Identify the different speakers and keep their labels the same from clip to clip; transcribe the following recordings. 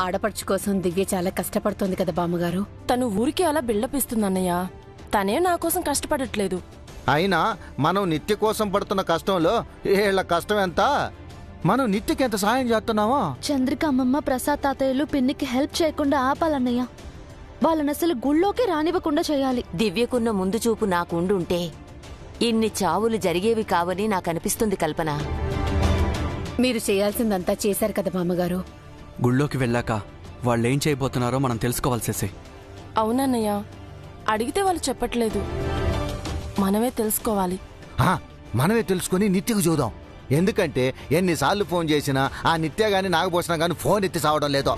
Speaker 1: ఆడపడుచు కోసం దివ్య చాలా కష్టపడుతోంది కదా బామ్మగారు.
Speaker 2: తను ఊరికి అలా బిల్డప్ ఇస్తుందన్నయ్య. తనే నా కోసం కష్టపడట్లేదు.
Speaker 3: అయినా మనం నిత్య కోసం పడుతున్న కష్టంలో వీళ్ళ కష్టం ఎంత? మనం నిత్యకి ఎంత సాయం చేస్తున్నామో.
Speaker 4: చంద్రిక అమ్మమ్మ, ప్రసాద్ తాతయ్యలు పిన్నికి హెల్ప్ చేయకుండా ఆపాలన్నయ్య. వాళ్ళని అసలు గుళ్ళోకి రానివ్వకుండా చేయాలి.
Speaker 5: దివ్యకున్న ముందు చూపు నాకుండుంటే ఇన్ని చావులు జరిగేవి కావని నాకనిపిస్తుంది కల్పన.
Speaker 1: మీరు చేయాల్సిందంతా చేశారు కదా బామ్మగారు.
Speaker 6: గుళ్ళోకి వెళ్ళాక వాళ్ళేం చేయబోతున్నారో మనం తెలుసుకోవాల్సేసి.
Speaker 2: అవునన్నయ్య, అడిగితే వాళ్ళు చెప్పట్లేదు. మనమే తెలుసుకోవాలి.
Speaker 3: మనమే తెలుసుకుని నిత్యకు చూద్దాం. ఎందుకంటే ఎన్నిసార్లు ఫోన్ చేసినా ఆ నిత్య గాని నాగభూషణ గాని ఫోన్ ఎత్తి సావడం లేదో.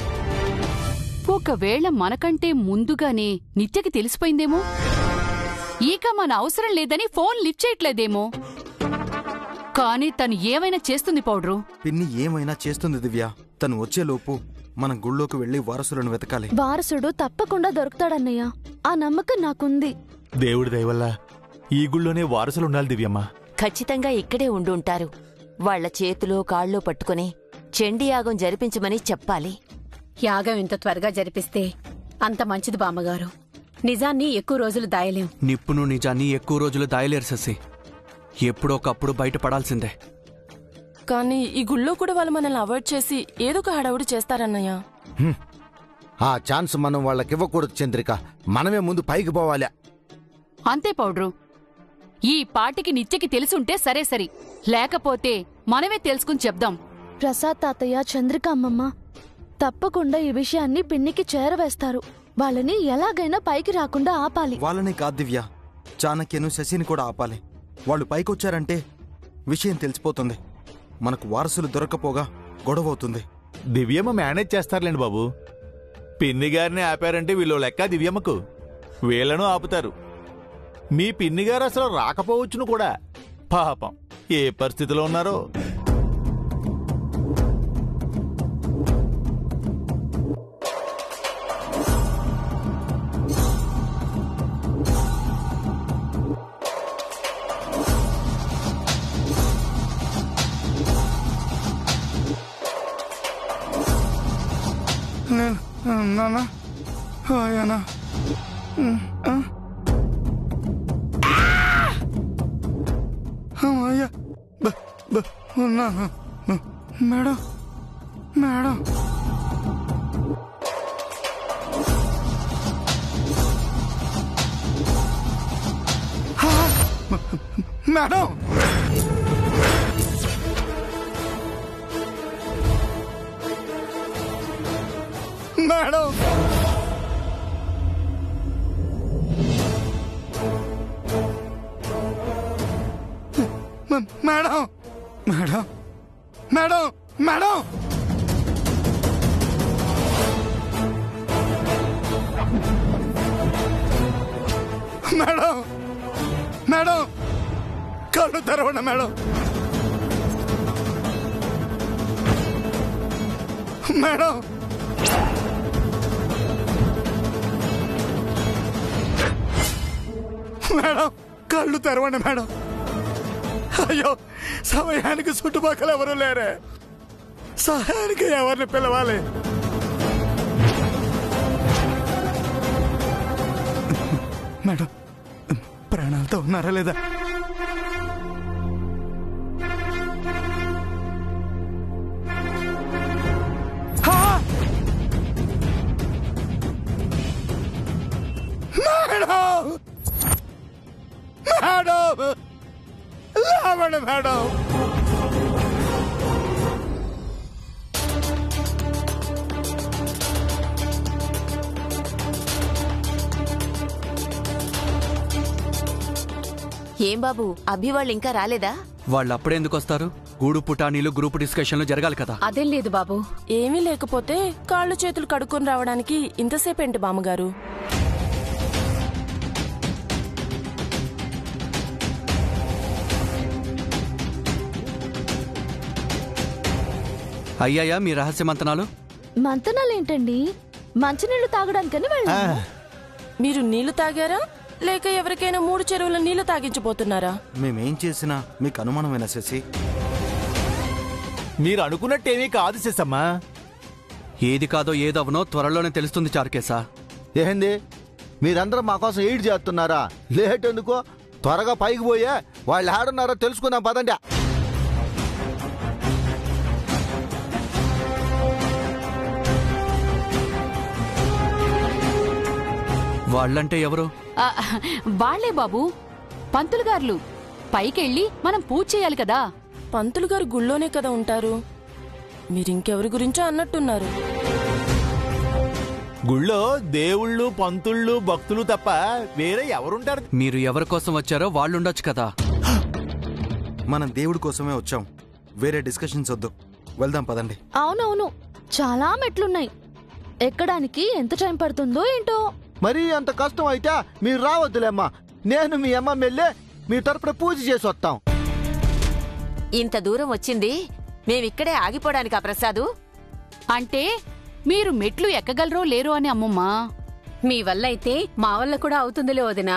Speaker 7: ఒకవేళ మనకంటే ముందుగానే నిత్యకి తెలిసిపోయిందేమో. ఈక మన అవసరం లేదని ఫోన్ లిఫ్ట్ చేయట్లేదేమో. కానీ తను ఏమైనా చేస్తుంది పౌడ్రు.
Speaker 8: పిన్ని ఏమైనా చేస్తుంది దివ్య. తను వచ్చేలోపు మనం గుళ్ళోకి వెళ్లి వారసులను వెతకాలి.
Speaker 4: వారసుడు తప్పకుండా దొరుకుతాడన్నయ్య. ఆ నమ్మకం నాకుంది.
Speaker 9: దేవుడి దయవల్ల ఈ గుళ్ళోనే వారసులుండాలి దివ్యమ్మ.
Speaker 5: ఖచ్చితంగా ఇక్కడే ఉండుంటారు. వాళ్ల చేతిలో కాళ్ళో పట్టుకుని చండీయాగం జరిపించమని చెప్పాలి.
Speaker 1: యాగం ఇంత త్వరగా జరిపిస్తే అంత మంచిది బామ్మగారు. నిజాన్ని ఎక్కువ రోజులు దాయలేం.
Speaker 6: నిప్పును నిజాన్ని ఎక్కువ రోజులు దాయలేరు శశి. ఎప్పుడోకప్పుడు బయటపడాల్సిందే.
Speaker 2: కానీ ఈ గుళ్ళో కూడా వాళ్ళు మనల్ని అవాయిడ్ చేసి ఏదో ఒక హడావుడి చేస్తారన్నయ్య.
Speaker 3: ఆ ఛాన్స్ మనం వాళ్ళకివ్వకూడదు చంద్రిక. మనమే ముందు పైకి పోవాలి.
Speaker 7: అంతే పౌడ్రు. ఈ పాటికి నిత్యకి తెలుసుంటే సరే సరి, లేకపోతే మనమే తెలుసుకుని చెప్దాం.
Speaker 4: ప్రసాద్ తాతయ్య, చంద్రిక అమ్మమ్మ తప్పకుండా ఈ విషయాన్ని పిన్నికి చేరవేస్తారు. వాళ్ళని ఎలాగైనా పైకి రాకుండా ఆపాలి.
Speaker 8: వాళ్ళని కాదు దివ్య, చాణక్యను శశిని కూడా ఆపాలి. వాళ్ళు పైకొచ్చారంటే విషయం తెలిసిపోతుంది. మనకు వారసులు దొరకపోగా గొడవవుతుంది.
Speaker 9: దివ్యమ్మ మేనేజ్ చేస్తారులేండి బాబు. పిన్ని గారిని ఆపారంటే వీళ్ళు లెక్క దివ్యమ్మకు. వీళ్లను ఆపుతారు. మీ పిన్ని గారు అసలు రాకపోవచ్చును కూడా. పాపం ఏ పరిస్థితిలో ఉన్నారో.
Speaker 8: నాన్న ఆయనా అయ్యా madam madam madam madam madam madam madam madam madam madam కళ్ళు తెరవండి మేడం. మేడం మేడం కళ్ళు తెరవండి మేడం. అయ్యో సమయానికి చుట్టుపక్కల ఎవరు లేరే. సహాయానికి ఎవరిని పిలవాలి? మేడం ప్రాణాలతో ఉన్నారా లేదా? మేడం మేడం లేవండి మేడం.
Speaker 5: ఏం బాబు, అభి వాళ్ళు ఇంకా రాలేదా?
Speaker 6: వాళ్ళు అప్పుడెందుకు వస్తారు? గూడు పుటానీలు గ్రూప్ డిస్కషన్లు జరగాలి కదా.
Speaker 1: అదేం లేదు బాబు.
Speaker 2: ఏమీ లేకపోతే కాళ్ళు చేతులు కడుక్కొని రావడానికి ఇంతసేపేంటి బామ్మగారు?
Speaker 6: అయ్యాయా మీ రహస్య మంతనాలు?
Speaker 4: మంతనాలేంటండి? మంచినీళ్లు తాగడానికని వెళ్ళాము.
Speaker 2: మీరు నీళ్లు తాగారా లేక ఎవరికైనా 3 చెరువుల నీళ్లు తాగించబోతున్నారా?
Speaker 8: మేమేం చేసినా మీకు అనుమానమేనా శశి?
Speaker 9: మీరు అనుకున్నట్టేమీ కాదు శశమ్మా.
Speaker 6: ఏది కాదో ఏదవనో త్వరలోనే తెలుస్తుంది చారుకేశా.
Speaker 3: ఏంది మీరందరూ మా కోసం ఎయిడ్ చేస్తున్నారా? లేట్ ఎందుకో, త్వరగా పైకి పోయే వాళ్ళు ఆడున్నారో తెలుసుకుందాం పదండి.
Speaker 6: వాళ్ళంటే ఎవరు?
Speaker 7: వాళ్లే బాబు, పంతులు గారులు. పైకెళ్ళి మనం పూజ చేయాలి కదా.
Speaker 2: పంతులు గారు గుళ్ళోనే కదా ఉంటారు, మీరింకెవరి గురించో అన్నట్టున్నారు.
Speaker 9: గుళ్ళో దేవుళ్ళు, పంతుళ్ళు, భక్తులు తప్ప వేరే ఎవరుంటారు?
Speaker 6: మీరు ఎవరి కోసం వచ్చారో వాళ్ళుండొచ్చు కదా.
Speaker 8: మనం దేవుడి కోసమే వచ్చాం, వేరే డిస్కషన్స్ వద్దు. వెళ్దాం పదండి.
Speaker 4: అవునవును, చాలా మెట్లున్నాయి. ఎక్కడానికి ఎంత టైం పడుతుందో ఏంటో.
Speaker 3: మరీ అంత కష్టం అయితే మీరు రావద్దులేమ్మా. నేను మీ అమ్మ వెళ్ళే మీ తరపున పూజ చేసి వస్తాం.
Speaker 5: ఇంత దూరం వచ్చింది మేమిక్కడే ఆగిపోవడానికా ప్రసాదు?
Speaker 7: అంటే మీరు మెట్లు ఎక్కగలరో లేరో అని అమ్మమ్మా.
Speaker 1: మీ వల్ల అయితే మా వల్ల కూడా అవుతుందిలే వదినా.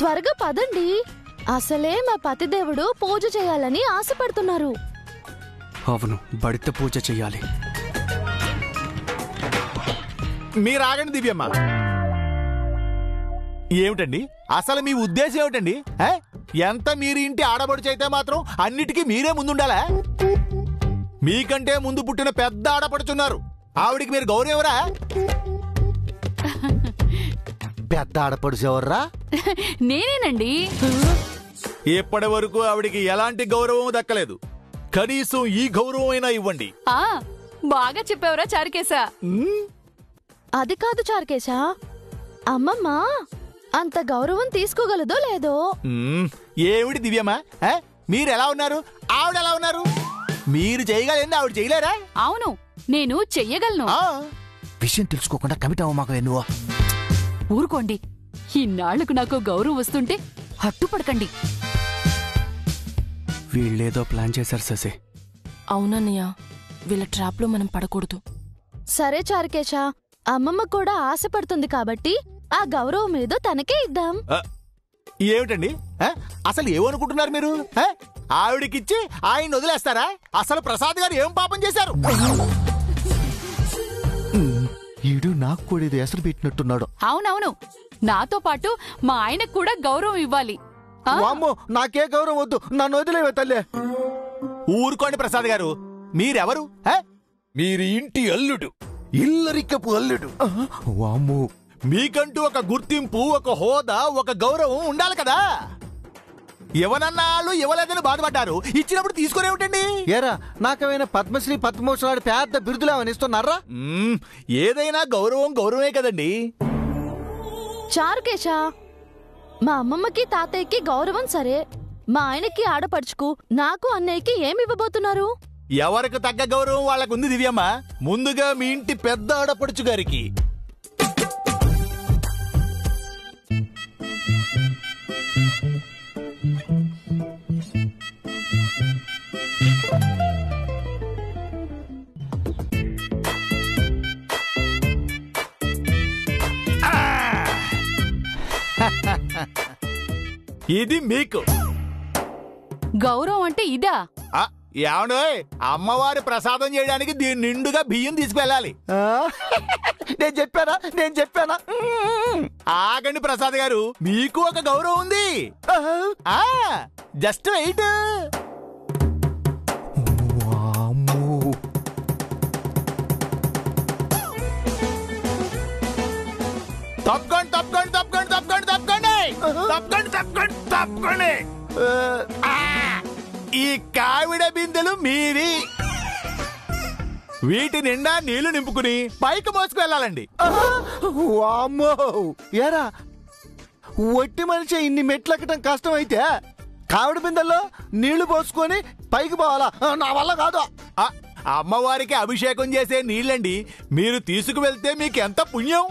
Speaker 4: త్వరగా పదండి, అసలే మా పతిదేవుడు పూజ చేయాలని ఆశపడుతున్నారు.
Speaker 6: అవును, బడిత పూజ చెయ్యాలి.
Speaker 9: మీరు ఆగండి దివ్యమ్మ. ఏమిటండి అసలు మీ ఉద్దేశం ఏమిటండి? ఎంత మీరు ఇంటి ఆడబడుచు అయితే మాత్రం అన్నిటికీ మీరే ముందుండాలా? మీకంటే ముందు పుట్టిన పెద్ద ఆడపడుచున్నారు, ఆవిడికి మీరు గౌరవం ఎవరా?
Speaker 3: పెద్ద ఆడపడుచు ఎవర్రా?
Speaker 7: నేనేనండి.
Speaker 9: ఇప్పటి వరకు ఆవిడికి ఎలాంటి గౌరవం దక్కలేదు, కనీసం ఈ గౌరవం అయినా ఇవ్వండి.
Speaker 7: బాగా చెప్పావురా చారుకేశా.
Speaker 4: అది కాదు చారుకేశా, అమ్మమ్మ అంత గౌరవం తీసుకోగలదో లేదో.
Speaker 9: ఏమిటి దివ్యమ్మా, మీరెలా ఉన్నారు, ఆవిడెలా ఉన్నారు? మీరు చేయగలిగింది ఆవిడ చేయలేరా?
Speaker 7: అవును, నేను చెయ్యగలను.
Speaker 3: విషయం తెలుసుకోకుండా కమిట్ అవ్వమాక. నువ్వు
Speaker 7: ఊరుకోండి, ఇన్నాళ్లకు నాకు గౌరవం వస్తుంటే హట్టుపడకండి.
Speaker 6: వీళ్ళేదో ప్లాన్ చేశారు శశి.
Speaker 2: అవునన్నయ్య, వీళ్ళ ట్రాప్లో మనం పడకూడదు.
Speaker 4: సరే చారుకేశా, అమ్మమ్మ కూడా ఆశపడుతుంది కాబట్టి ఆ గౌరవం ఏదో తనకే ఇద్దాం.
Speaker 9: ఏమిటండి అసలు ఏమనుకుంటున్నారు మీరు? ఆవిడకిచ్చి ఆయన వదిలేస్తారా? అసలు ప్రసాద్ గారు ఏం పాపం చేశారు?
Speaker 3: ఈడు నాకు కూడా ఇది ఎసరు పెట్టినట్టున్నాడు.
Speaker 7: అవునవును, నాతో పాటు మా ఆయనకు కూడా గౌరవం ఇవ్వాలి.
Speaker 3: అమ్మో, నాకే గౌరవం వద్దు, నన్ను వదిలేవే తల్లే.
Speaker 9: ఊరుకోండి ప్రసాద్ గారు, మీరెవరు? మీరు ఇంటి అల్లుడు, ఇల్లరికపు అల్లుడు. వామ్మో, మీకంటూ ఒక గుర్తింపు, ఒక హోదా, ఒక గౌరవం ఉండాలి కదా. ఎవనన్నాళ్ళు ఇవ్వలేదని బాధపడ్డారు, ఇచ్చినప్పుడు తీసుకునేమిటండి?
Speaker 3: ఏరా, నాకేమైనా పద్మశ్రీ పద్మభూషణాలు పెద్ద బిరుదులేమని ఇస్తున్నారా?
Speaker 9: ఏదైనా గౌరవం గౌరవమే కదండి.
Speaker 4: చారుకేశా, మా అమ్మమ్మకి తాతయ్యకి గౌరవం సరే, మా ఆయనకి ఆడపడుచుకు నాకు అన్నయ్యకి ఏమివ్వబోతున్నారు?
Speaker 9: ఎవరికి తగ్గ గౌరవం వాళ్ళకుంది దివ్యమ్మ. ముందుగా మీ ఇంటి పెద్ద ఆడపడుచు గారికి. ఇది మీకు
Speaker 7: గౌరవం అంటే ఇదా?
Speaker 9: ఏమండోయ్, అమ్మవారి ప్రసాదం చేయడానికి దీని నిండుగా బియ్యం తీసుకువెళ్ళాలి.
Speaker 3: నేను చెప్పానా?
Speaker 9: ఆగండి ప్రసాద్ గారు, మీకు ఒక గౌరవం ఉంది. Just wait. తప్పకండి తప్పకండి తప్పకండి తప్పకండి తప్పకండి తప్పకండి తప్పకండి తప్పకండి. ఈ కావిడ బిందెలు మీవి. వీటి నిండా నీళ్లు నింపుకుని పైకి మోసుకు వెళ్ళాలండి.
Speaker 3: వామ్మో, ఏరా ఒట్టి మనిషి ఇన్ని మెట్లెక్కటం కష్టం అయితే కావిడ బిందెల్లో నీళ్లు పోసుకొని పైకి పోవాలా? నా వల్ల కాదు.
Speaker 9: అమ్మవారికి అభిషేకం చేసే నీళ్ళండి, మీరు తీసుకువెళ్తే మీకు ఎంత పుణ్యం.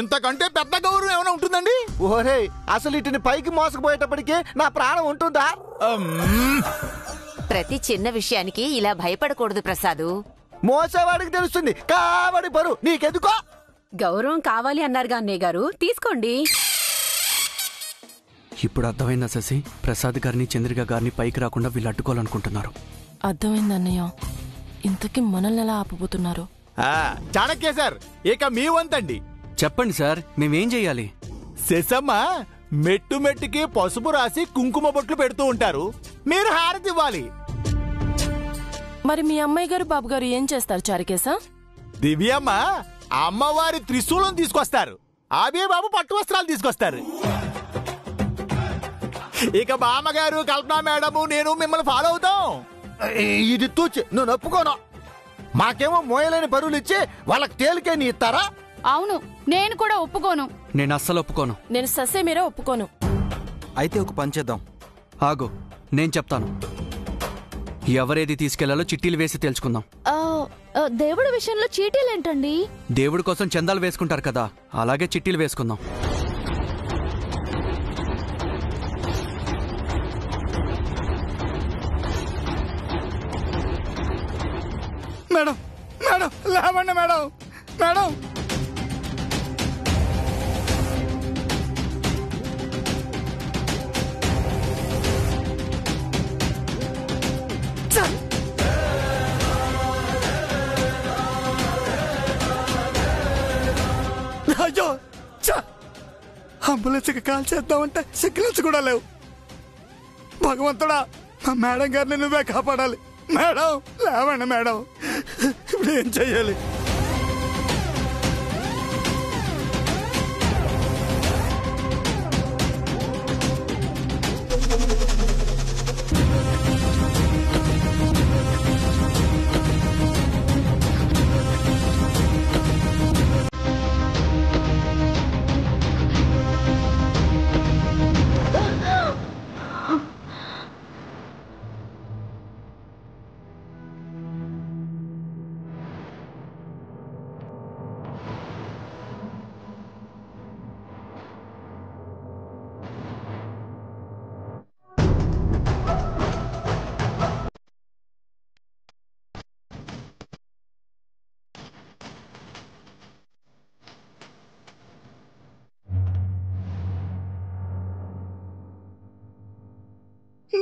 Speaker 9: ఇంతకంటే పెద్ద గౌరవం ఏమైనా ఉంటుందండి?
Speaker 3: ఓరే, అసలు ఇటుని పైకి మోసకపోయేటప్పటికే నా ప్రాణం ఉంటుందా?
Speaker 5: ప్రతి చిన్న విషయానికి ఇలా భయపడకూడదు ప్రసాదు.
Speaker 3: మోసేవాడికి తెలుస్తుంది, కావడి బరువు నీకెందుకో.
Speaker 1: గౌరవం కావాలి అన్నారుగా అన్నయ్య గారు, తీసుకోండి.
Speaker 6: ఇప్పుడు అర్థమైందా శశి? ప్రసాద్ గారిని చంద్రిక గారిని పైకి రాకుండా వీళ్ళు అడ్డుకోవాలనుకుంటున్నారు.
Speaker 2: అర్థమైంది అన్నయ్య. ఇంతకీ మనల్ని ఎలా ఆపబోతున్నారు?
Speaker 9: చాణక్య సార్, ఇక మీ వంతండి.
Speaker 6: చెప్పండి సార్, మేమేం చెయ్యాలి?
Speaker 9: శశమ్మ మెట్టు మెట్టుకి పసుపు రాసి కుంకుమ బొట్లు పెడుతూ ఉంటారు, మీరు హారతి ఇవ్వాలి.
Speaker 2: మరి మీ అమ్మాయి గారు బాబు గారు ఏం చేస్తారు చారుకేశా?
Speaker 9: దివ్యమ్మ అమ్మవారి త్రిశూలం తీసుకొస్తారు, ఆబే బాబు పట్టు వస్త్రాలు తీసుకొస్తారు. ఇక బామ్మగారు, కల్పన మేడము, నేను మిమ్మల్ని ఫాలో అవుతాం.
Speaker 3: ఇది తూచి నేను ఒప్పుకోను. మాకేమో మోయలేని బరువులు ఇచ్చి వాళ్ళకి తేలికేని ఇస్తారా?
Speaker 7: అవును, నేను కూడా ఒప్పుకోను.
Speaker 6: నేను అస్సలు ఒప్పుకోను.
Speaker 2: నేను ససే మీరే ఒప్పుకోను.
Speaker 8: అయితే ఒక పని చేద్దాం.
Speaker 6: ఆగు, నేను చెప్తాను. ఎవరేది తీసుకెళ్లాలో చిట్టీలు వేసి తెలుసుకుందాం.
Speaker 4: దేవుడి విషయంలో చీటీలేంటండి?
Speaker 6: దేవుడి కోసం చందాలు వేసుకుంటారు కదా, అలాగే చిట్టీలు వేసుకుందాం.
Speaker 10: మేడం, మేడం, లేవండి మేడం, మేడం. అయ్యో, అంబులెన్స్కి కాల్ చేద్దామంటే సిగ్నల్స్ కూడా లేవు. భగవంతుడా, మా మేడం గారిని నువ్వే కాపాడాలి. మేడం, లేవండి మేడం, ఇప్పుడు ఏం చెయ్యాలి?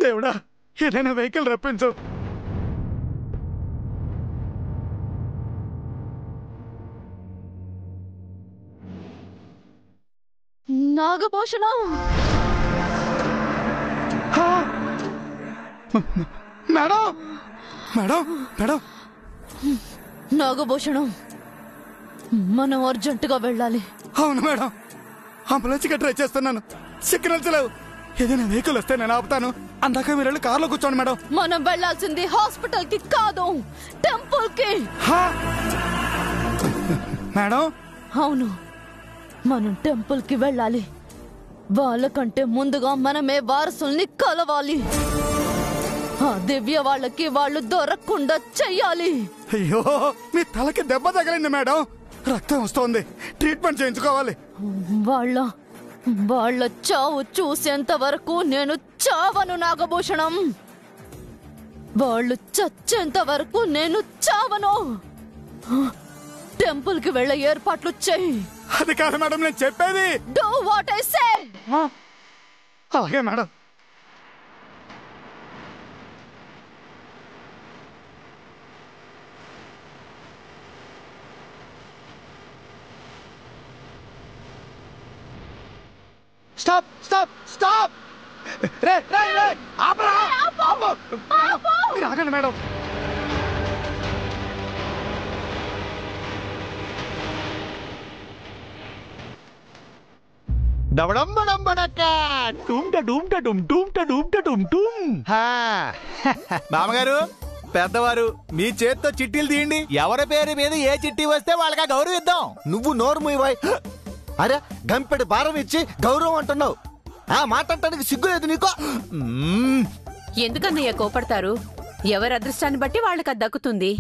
Speaker 10: దేవుడా, ఏదైనా వెహికల్ రప్పించు.
Speaker 4: Nagabhushanam,
Speaker 10: madam, madam, madam.
Speaker 4: Nagabhushanam, మనం అర్జెంటుగా వెళ్ళాలి.
Speaker 10: అవును మేడం, అంబులెన్స్కి ట్రై చేస్తున్నాను, సిగ్నల్స్ లేవు. ఏదైనా వెహికల్ వస్తే నేను ఆపుతాను, అందాక మీరు వెళ్ళి కార్లో కూర్చోండి మేడం.
Speaker 4: మనం వెళ్లాల్సింది హాస్పిటల్ కి కాదు, టెంపుల్ కి.
Speaker 10: మేడం,
Speaker 4: అవును, మనం టెంపుల్ కి వెళ్ళాలి. వాళ్ళకంటే ముందుగా మనమే వారసుల్ని కలవాలి. ఆ దివ్య వాళ్ళకి వాళ్ళు దొరకకుండా చెయ్యాలి.
Speaker 10: అయ్యో, మీ తలకి దెబ్బ తగిలింది మేడం, రక్తం వస్తోంది, ట్రీట్మెంట్ చేయించుకోవాలి.
Speaker 4: వాళ్ళ చావు చూసేంత వరకు నేను చావను నాగభూషణం. వాళ్ళు చచ్చేంత వరకు నేను చావను. టెంపుల్ కి వెళ్ళే ఏర్పాట్లు చెయ్యి.
Speaker 10: అది కాదు మేడం నేను చెప్పేది.
Speaker 4: Do what I say.
Speaker 10: అలాగే మేడం. Stop, stop, stop. రే రే రే, ఆపరా, ఆపు. మీరు ఆగండి మేడం.
Speaker 9: మామగారు, పెద్దవారు, మీ చేత్తో చిట్టీలు తీయండి. ఎవరి పేరు మీద ఏ చిట్టి వస్తే వాళ్ళకి గౌరవిద్దాం.
Speaker 3: నువ్వు నోరు మూయవాయ్. అరే, గంపెడు భారం ఇచ్చి గౌరవం అంటున్నావు. ఆ మాట అంటానికి సిగ్గులేదు నీకో?
Speaker 1: ఎందుకన్నయ్య కోపడతారు? ఎవరి అదృష్టాన్ని బట్టి వాళ్ళకి అది దక్కుతుంది.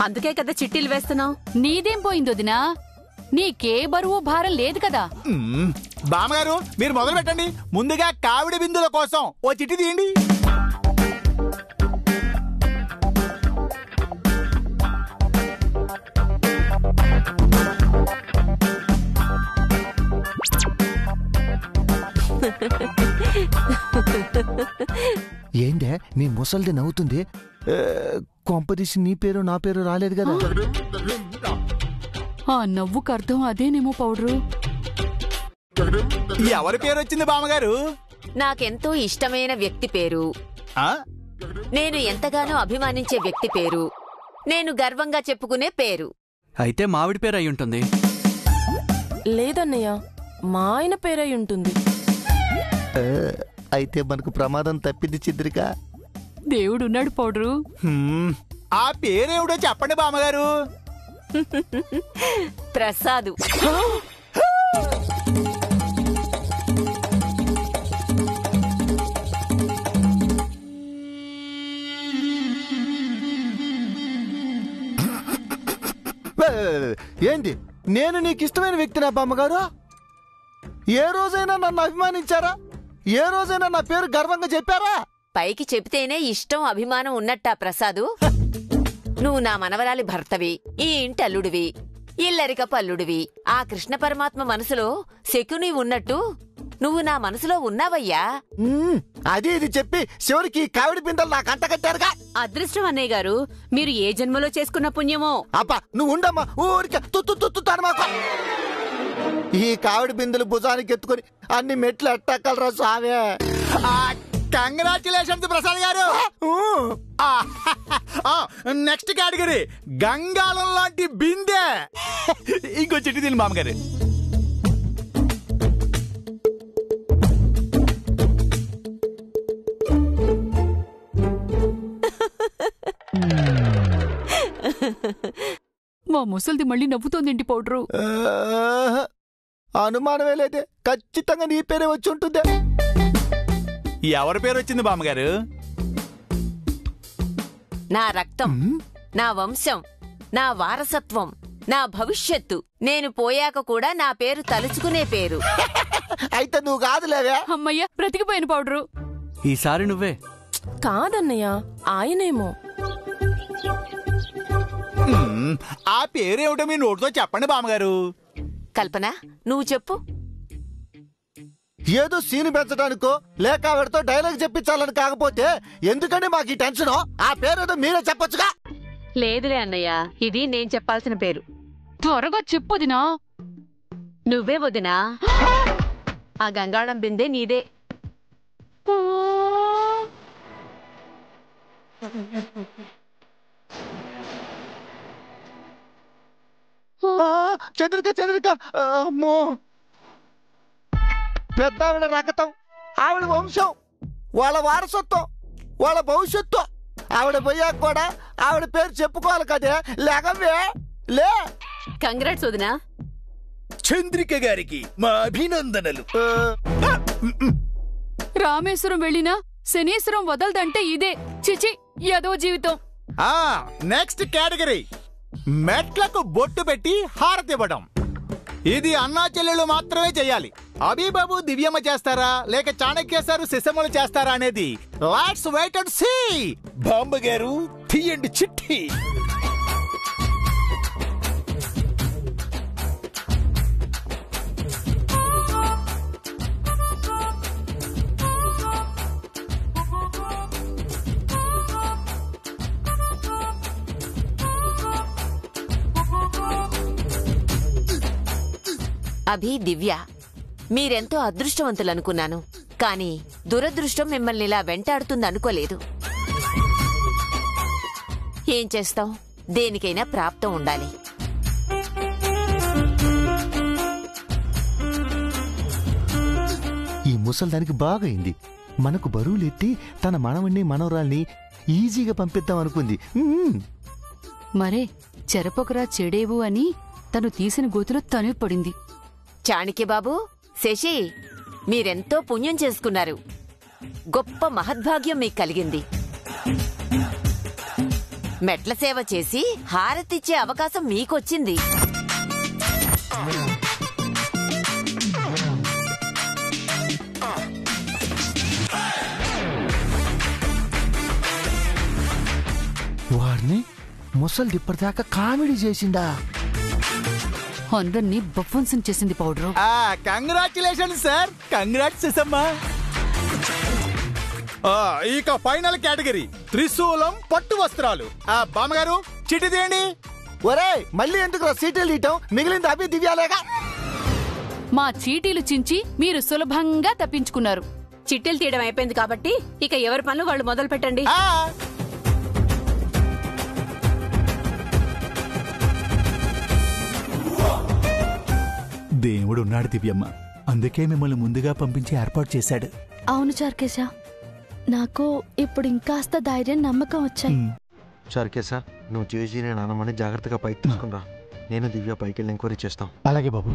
Speaker 1: అందుకే కదా చిట్టీలు వేస్తున్నావు.
Speaker 7: నీదేం పోయింది వదినా? నీకే బరువు భారం లేదు కదా.
Speaker 9: బామ్మగారు, మీరు మొదలు పెట్టండి. ముందుగా కావిడి బిందుల కోసం ఓ చిట్టి తీయండి.
Speaker 3: ఏందే నీ ముసల్ది నవ్వుతుంది? కొంపదీసి నీ పేరు నా పేరు రాలేదు కదా?
Speaker 7: ఆ నవ్వుకు అర్థం అదేనేమో పౌడరు.
Speaker 9: ఎవరి పేరు వచ్చింది బామ్మగారు?
Speaker 5: నాకెంతో ఇష్టమైన వ్యక్తి పేరు, నేను ఎంతగానో అభిమానించే వ్యక్తి పేరు, నేను గర్వంగా చెప్పుకునే పేరు.
Speaker 6: అయితే మావిడి పేరు అయి ఉంటుంది.
Speaker 2: లేదన్నయ్య, మా ఆయన పేరై ఉంటుంది.
Speaker 3: అయితే మనకు ప్రమాదం తప్పింది చంద్రిక.
Speaker 7: దేవుడున్నాడు పౌడరు.
Speaker 9: ఆ పేరేమిటో చెప్పండి బామ్మగారు.
Speaker 5: ప్రసాదు.
Speaker 3: ఏంది, నేను నీకు ఇష్టమైన వ్యక్తినా బామ్మగారు? ఏ రోజైనా నన్ను అభిమానించారా? ఏ రోజైనా నా పేరు గర్వంగా చెప్పారా?
Speaker 5: పైకి చెబితేనే ఇష్టం అభిమానం ఉన్నట్టా ప్రసాదు? నువ్వు నా మనవరాలి భర్తవి, ఈ ఇంటి అల్లుడివి, ఇల్లరికపు అల్లుడివి. ఆ కృష్ణ పరమాత్మ మనసులో శకుని ఉన్నట్టు నువ్వు నా మనసులో ఉన్నావయ్యా.
Speaker 3: అది ఇది చెప్పి చివరికి కావిడి బిందెలు నాకు అంటకట్టారుగా.
Speaker 1: అదృష్టం అన్నయ్య గారు, మీరు ఏ జన్మలో చేసుకున్న పుణ్యమో.
Speaker 3: అబ్బా నువ్వు ఉండమ్మా, ఊరికే తుత్తుతాను. ఈ కావిడి బిందెలు భుజానికి ఎత్తుకొని అన్ని మెట్లు ఎట్టక్కలరా సావే.
Speaker 9: కంగ్రాచులేషన్స్ ప్రసాద్ గారు. నెక్స్ట్ కేటగిరీ గంగాలం లాంటి బిందె. ఇంకో చెట్టు తిని మామగారు.
Speaker 7: మా ముసలిది మళ్ళీ నవ్వుతోందేంటి పౌడరు?
Speaker 3: అనుమానమే లేదే, ఖచ్చితంగా నీ పేరే వచ్చి ఉంటుంది.
Speaker 9: ఎవరి పేరు వచ్చింది బామ్మగారు?
Speaker 5: నా రక్తం, నా వంశం, నా వారసత్వం, నా భవిష్యత్తు, నేను పోయాక కూడా నా పేరు తలుచుకునే పేరు.
Speaker 3: అయితే నువ్వు కాదులేవే.
Speaker 7: అమ్మయ్య, బ్రతికిపోయిన పౌడరు.
Speaker 6: ఈసారి నువ్వే.
Speaker 2: కాదన్నయ్య, ఆయనేమో.
Speaker 9: ఆ పేరేమిటో మీ నోటితో చెప్పండి బామ్మగారు.
Speaker 5: కల్పన, నువ్వు చెప్పు.
Speaker 3: ఏదో సీన్ పెంచడానికో లేక ఆవిడతో డైలాగ్ చెప్పించాలని కాకపోతే ఎందుకంటే మాకు ఈ టెన్షన్? ఆ పేరేదో మీరే చెప్పొచ్చుగా.
Speaker 1: లేదులే అన్నయ్య, ఇది నేను చెప్పాల్సిన పేరు.
Speaker 7: త్వరగా చెప్పొదినా.
Speaker 1: నువ్వే వదినా. ఆ గంగాళం బిందె నీదే.
Speaker 3: చంద్రిక అమ్మో, పెద్ద ఆవిడ రకతం, ఆవిడ వంశం, వాళ్ళ వారసత్వం, వాళ్ళ భవిష్యత్తు. ఆవిడ పోయాక కూడా ఆవిడ పేరు చెప్పుకోవాలి కదే. లేకవే లే.
Speaker 1: కంగ్రాట్స్ వదినా.
Speaker 9: చంద్రిక గారికి మా అభినందనలు.
Speaker 7: రామేశ్వరం వెళ్ళినా శనీశ్వరం వదలదంటే ఇదే. చిచి, ఏదో జీవితం.
Speaker 9: నెక్స్ట్ కేటగిరీ మెట్లకు బొట్టు పెట్టి హారతివ్వడం. ఇది అన్నా చెల్లెలు మాత్రమే చేయాలి. అబీబాబు దివ్యమ్మ చేస్తారా లేక చాణక్య సారు సిసమ్మలు చేస్తారా అనేది లెట్స్ వెయిట్ అండ్ సీ. బామ్మగారు తీయండి చిట్టి.
Speaker 5: అభి, దివ్య, మీరెంతో అదృష్టవంతులనుకున్నాను, కానీ దురదృష్టం మిమ్మల్ని ఇలా వెంటాడుతుంది అనుకోలేదు. ఏం చేస్తాం, దేనికైనా ప్రాప్తం ఉండాలి.
Speaker 3: ఈ ముసల్దానికి బాగైంది. మనకు బరువులెత్తి తన మనవణ్ణి మనవరాల్ని ఈజీగా పంపిద్దాం అనుకుంది.
Speaker 7: మరే చెరపొకరా చెడేవు అని తను తీసిన గోతులో తనే పడింది.
Speaker 5: చాణక్యబాబు, శశి, మీరెంతో పుణ్యం చేసుకున్నారు. గొప్ప మహద్భాగ్యం మీకు కలిగింది. మెట్ల సేవ చేసి హారతిచ్చే అవకాశం మీకొచ్చింది.
Speaker 3: వారిని ముసలి ఇప్పటిదాకా కామెడీ చేసిందా?
Speaker 7: అందరినీ బఫ్ఫన్సం చేసింది పౌడరు.
Speaker 9: Congratulation sir. కంగ్రాట్స్ సిసమ్మా.
Speaker 10: ఇక ఫైనల్ కేటగిరీ త్రిశూలం పట్టు వస్త్రాలు. బామ్మగారు చిట్టి తీయండి.
Speaker 3: ఒరే మళ్ళీ ఎందుకు సీటీలు తీయటం? మిగిలింది అభి దివ్యాలేగా.
Speaker 7: మా చీటీలు చించి మీరు సులభంగా తప్పించుకున్నారు.
Speaker 1: చిట్టీలు తీయడం అయిపోయింది కాబట్టి ఇక ఎవరి పనులు వాళ్ళు మొదలు పెట్టండి.
Speaker 10: దేవుడు ఉన్నాడు దివ్యమ్మ, అందుకే మిమ్మల్ని ముందుగా పంపించి ఏర్పాటు చేశాడు.
Speaker 4: అవును చార్కేశ, నాకు ఇప్పుడు ఇంకాస్త ధైర్యం నమ్మకం వచ్చాయి.
Speaker 8: చార్కేశా, నువ్వు చేసి నేను అనమని జాగ్రత్తగా పైకి తీసుకుని రా. నేను దివ్య పైకి వెళ్ళి ఎంక్వైరీ చేస్తాం.
Speaker 10: అలాగే బాబు.